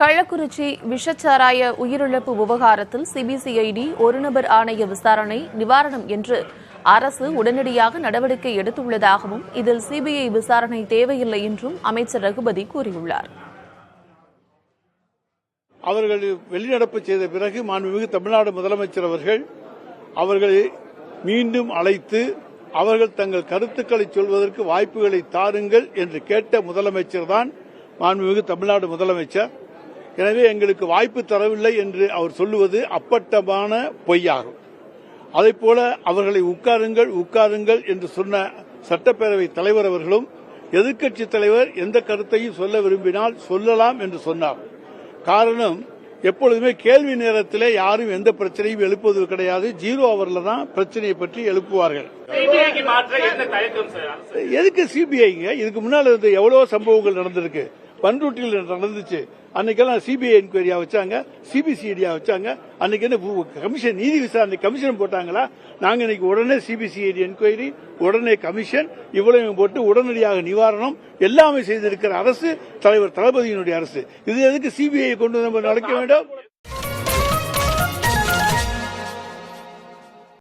கள்ளக்குறிச்சி விஷச்சாராய உயிரிழப்பு விவகாரத்தில் சிபிசிஐடி ஒரு நபர் ஆணைய விசாரணை நிவாரணம் என்று அரசு உடனடியாக நடவடிக்கை எடுத்துள்ளதாகவும் இதில் சிபிஐ விசாரணை தேவையில்லை என்றும் அமைச்சர் ரகுபதி கூறியுள்ளார். அவர்கள் வெளிநடப்பு செய்த பிறகு மாண்புமிகு தமிழ்நாடு முதலமைச்சர் அவர்களை மீண்டும் அழைத்து அவர்கள் தங்கள் கருத்துக்களை சொல்வதற்கு வாய்ப்புகளை தாருங்கள் என்று கேட்ட முதலமைச்சர் தான் மாண்புமிகு தமிழ்நாடு முதலமைச்சர். எனவே எங்களுக்கு வாய்ப்பு தரவில்லை என்று அவர் சொல்லுவது அப்பட்டமான பொய்யாகும். அதைப்போல அவர்களை உட்காருங்கள் என்று சொன்ன சட்டப்பேரவை தலைவர் அவர்களும் எதிர்க்கட்சித் தலைவர் எந்த கருத்தையும் சொல்ல விரும்பினால் சொல்லலாம் என்று சொன்னார். காரணம், எப்பொழுதுமே கேள்வி நேரத்தில் யாரும் எந்த பிரச்சனையும் எழுப்புவது கிடையாது. 0 ஹவர்ல தான் பிரச்சனையை பற்றி எழுப்புவார்கள். எதுக்கு சிபிஐங்க? இதுக்கு முன்னால் எவ்வளவோ சம்பவங்கள் நடந்திருக்கு. பண்ருட்டியில் நடந்துச்சு. அன்னைக்கெல்லாம் சிபிஐ என்கொயரியா வச்சாங்க, சிபிசிஐடியா வச்சாங்க. அன்னைக்கு என்ன கமிஷன், நீதி விசாரணை கமிஷன் போட்டாங்களா? நாங்க இன்னைக்கு உடனே சிபிசிஐடி என்கொயரி, உடனே கமிஷன், இவ்வளவு போட்டு உடனடியாக நிவாரணம் எல்லாமே செய்திருக்கிற அரசு தலைவர் தளபதியினுடைய அரசு. இது எதுக்கு சிபிஐ கொண்டு நம்ம நடக்க வேண்டும்?